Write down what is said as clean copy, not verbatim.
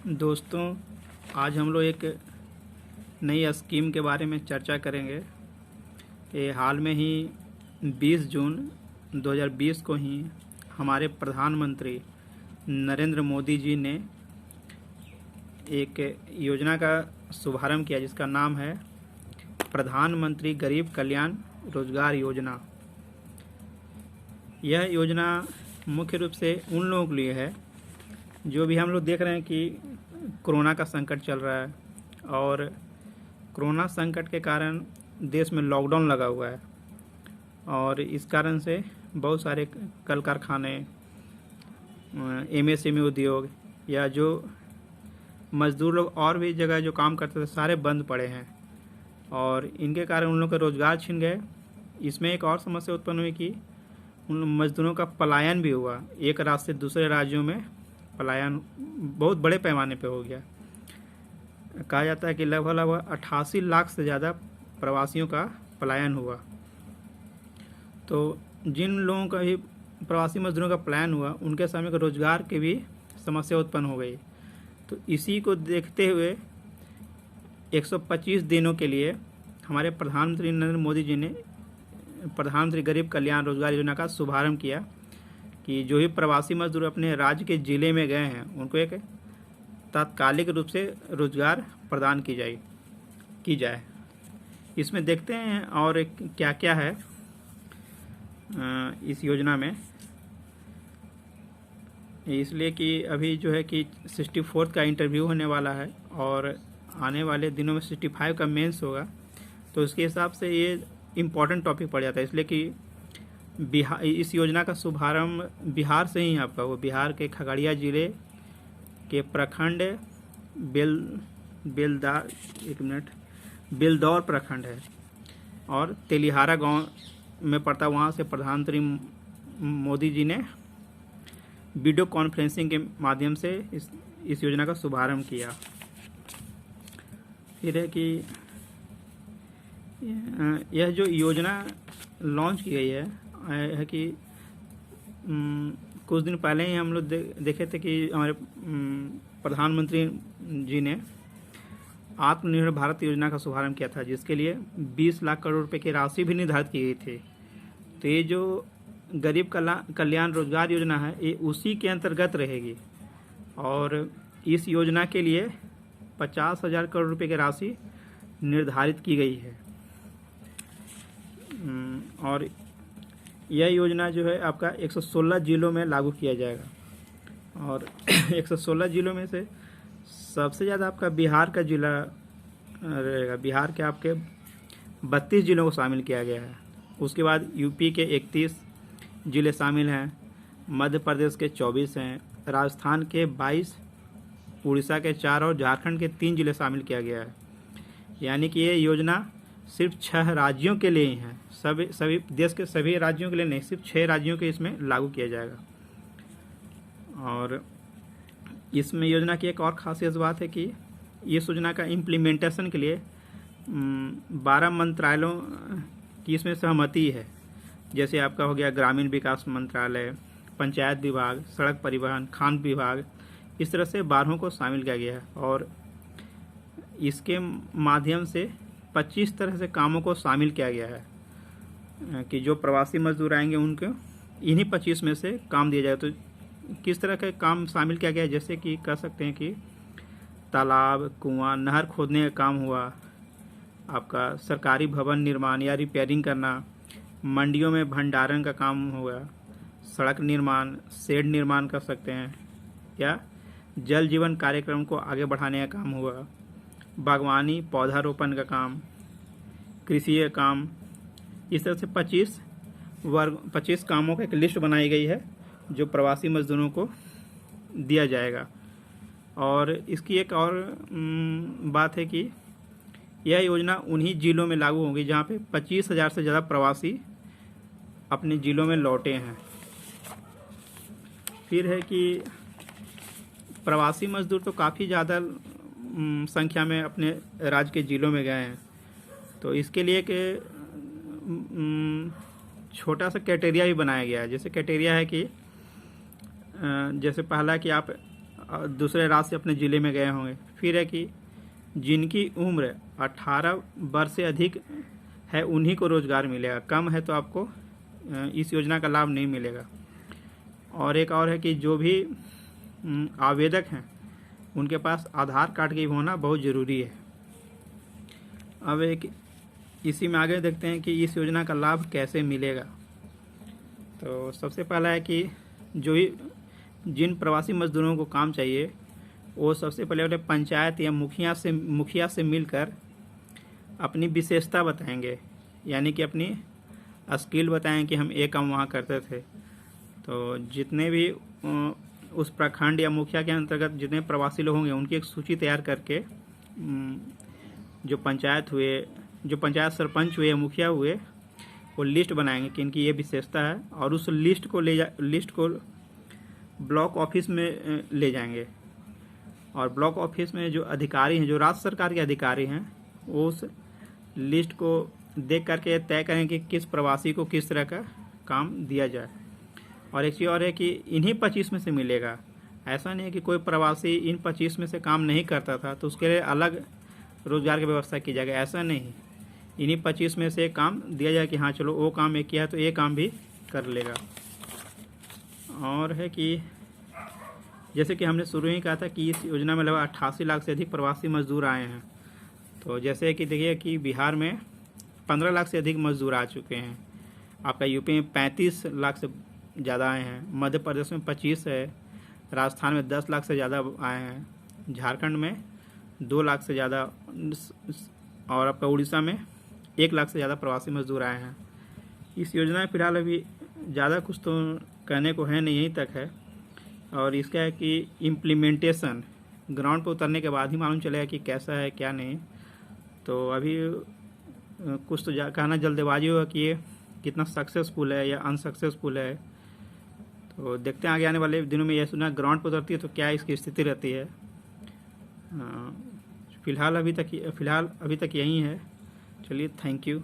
दोस्तों, आज हम लोग एक नई स्कीम के बारे में चर्चा करेंगे कि हाल में ही 20 जून 2020 को ही हमारे प्रधानमंत्री नरेंद्र मोदी जी ने एक योजना का शुभारंभ किया जिसका नाम है प्रधानमंत्री गरीब कल्याण रोजगार योजना। यह योजना मुख्य रूप से उन लोगों के लिए है जो भी हम लोग देख रहे हैं कि कोरोना का संकट चल रहा है और कोरोना संकट के कारण देश में लॉकडाउन लगा हुआ है और इस कारण से बहुत सारे कल कारखाने, एमएसएमई उद्योग या जो मजदूर लोग और भी जगह जो काम करते थे सारे बंद पड़े हैं और इनके कारण उन लोगों के रोज़गार छिन गए। इसमें एक और समस्या उत्पन्न हुई कि उन मजदूरों का पलायन भी हुआ। एक राज्य से दूसरे राज्यों में पलायन बहुत बड़े पैमाने पे हो गया। कहा जाता है कि लगभग 88 लाख से ज़्यादा प्रवासियों का पलायन हुआ। तो जिन लोगों का भी प्रवासी मजदूरों का पलायन हुआ उनके सामने रोजगार की भी समस्या उत्पन्न हो गई। तो इसी को देखते हुए 125 दिनों के लिए हमारे प्रधानमंत्री नरेंद्र मोदी जी ने प्रधानमंत्री गरीब कल्याण रोजगार योजना का शुभारंभ किया कि जो ही प्रवासी मजदूर अपने राज्य के ज़िले में गए हैं उनको एक तात्कालिक रूप से रोजगार प्रदान की जाए। इसमें देखते हैं और क्या क्या है इस योजना में। इसलिए कि अभी जो है कि 64 का इंटरव्यू होने वाला है और आने वाले दिनों में 65 का मेंस होगा, तो उसके हिसाब से ये इम्पोर्टेंट टॉपिक पड़ जाता है। इसलिए कि बिहार, इस योजना का शुभारंभ बिहार से ही आपका वो बिहार के खगड़िया जिले के प्रखंड बेलदौर प्रखंड है और तेलिहारा गांव में पड़ता। वहां से प्रधानमंत्री मोदी जी ने वीडियो कॉन्फ्रेंसिंग के माध्यम से इस योजना का शुभारंभ किया। फिर है कि यह जो योजना लॉन्च की गई है कि कुछ दिन पहले ही हम लोग देखे थे कि हमारे प्रधानमंत्री जी ने आत्मनिर्भर भारत योजना का शुभारंभ किया था, जिसके लिए 20 लाख करोड़ रुपए की राशि भी निर्धारित की गई थी। तो ये जो गरीब कल्याण रोजगार योजना है ये उसी के अंतर्गत रहेगी और इस योजना के लिए 50,000 करोड़ रुपए की राशि निर्धारित की गई है। और यह योजना जो है आपका 116 जिलों में लागू किया जाएगा और 116 जिलों में से सबसे ज़्यादा आपका बिहार का जिला रहेगा। बिहार के आपके 32 जिलों को शामिल किया गया है। उसके बाद यूपी के 31 जिले शामिल हैं, मध्य प्रदेश के 24 हैं, राजस्थान के 22, उड़ीसा के 4 और झारखंड के 3 जिले शामिल किया गया है। यानी कि ये योजना सिर्फ 6 राज्यों के लिए ही है, सभी देश के सभी राज्यों के लिए नहीं, सिर्फ 6 राज्यों के इसमें लागू किया जाएगा। और इसमें योजना की एक और खासियत बात है कि इस योजना का इम्प्लीमेंटेशन के लिए 12 मंत्रालयों की इसमें सहमति है। जैसे आपका हो गया ग्रामीण विकास मंत्रालय, पंचायत विभाग, सड़क परिवहन, खान विभाग, इस तरह से 12 को शामिल किया गया है और इसके माध्यम से 25 तरह से कामों को शामिल किया गया है कि जो प्रवासी मजदूर आएंगे उनको इन्हीं 25 में से काम दिया जाए। तो किस तरह के काम शामिल किया गया है, जैसे कि कह सकते हैं कि तालाब, कुआं, नहर खोदने का काम हुआ, आपका सरकारी भवन निर्माण या रिपेयरिंग करना, मंडियों में भंडारण का काम हुआ, सड़क निर्माण, शेड निर्माण कर सकते हैं, या जल जीवन कार्यक्रम को आगे बढ़ाने का काम हुआ, बागवानी पौधारोपण का काम, कृषि का काम। इस तरह से 25 कामों का एक लिस्ट बनाई गई है जो प्रवासी मजदूरों को दिया जाएगा। और इसकी एक और बात है कि यह योजना उन्हीं जिलों में लागू होगी जहां पे 25,000 से ज़्यादा प्रवासी अपने जिलों में लौटे हैं। फिर है कि प्रवासी मजदूर तो काफ़ी ज़्यादा संख्या में अपने राज्य के ज़िलों में गए हैं, तो इसके लिए कि छोटा सा क्राइटेरिया भी बनाया गया है। जैसे क्राइटेरिया है कि जैसे पहला कि आप दूसरे राज्य से अपने ज़िले में गए होंगे। फिर है कि जिनकी उम्र 18 वर्ष से अधिक है उन्हीं को रोज़गार मिलेगा, कम है तो आपको इस योजना का लाभ नहीं मिलेगा। और एक और है कि जो भी आवेदक हैं उनके पास आधार कार्ड की होना बहुत ज़रूरी है। अब एक इसी में आगे देखते हैं कि इस योजना का लाभ कैसे मिलेगा। तो सबसे पहला है कि जिन प्रवासी मजदूरों को काम चाहिए वो सबसे पहले पंचायत या मुखिया से मिलकर अपनी विशेषता बताएंगे, यानी कि अपनी स्किल बताएं कि हम ये काम वहाँ करते थे। तो जितने भी उस प्रखंड या मुखिया के अंतर्गत जितने प्रवासी लोग होंगे उनकी एक सूची तैयार करके जो पंचायत सरपंच हुए या मुखिया हुए वो लिस्ट बनाएंगे कि इनकी ये विशेषता है, और उस लिस्ट को ब्लॉक ऑफिस में ले जाएंगे। और ब्लॉक ऑफिस में जो अधिकारी हैं, जो राज्य सरकार के अधिकारी हैं, वो उस लिस्ट को देख करके तय करें कि किस प्रवासी को किस तरह का काम दिया जाए। और एक चीज़ और है कि इन्हीं 25 में से मिलेगा। ऐसा नहीं है कि कोई प्रवासी इन 25 में से काम नहीं करता था तो उसके लिए अलग रोज़गार की व्यवस्था की जाएगी, ऐसा नहीं। इन्हीं 25 में से काम दिया जाए कि हाँ चलो वो काम एक किया है तो ये काम भी कर लेगा। और है कि जैसे कि हमने शुरू ही कहा था कि इस योजना में लगभग 88 लाख से अधिक प्रवासी मजदूर आए हैं। तो जैसे कि देखिए कि बिहार में 15 लाख से अधिक मजदूर आ चुके हैं, आपका यूपी में 35 लाख से ज़्यादा आए हैं, मध्य प्रदेश में 25 है, राजस्थान में 10 लाख से ज़्यादा आए हैं, झारखंड में 2 लाख से ज़्यादा, और आपका उड़ीसा में 1 लाख से ज़्यादा प्रवासी मजदूर आए हैं। इस योजना में फ़िलहाल अभी ज़्यादा कुछ तो कहने को है नहीं, यहीं तक है। और इसका है कि इम्प्लीमेंटेशन ग्राउंड पर उतरने के बाद ही मालूम चलेगा कि कैसा है क्या नहीं। तो अभी कुछ तो कहना जल्दबाजी होगा कि ये कितना सक्सेसफुल है या अनसक्सेसफुल है। तो देखते हैं आगे आने वाले दिनों में यह योजना ग्राउंड पर उतरती है तो क्या इसकी स्थिति रहती है। फ़िलहाल अभी तक यही है। चलिए, थैंक यू।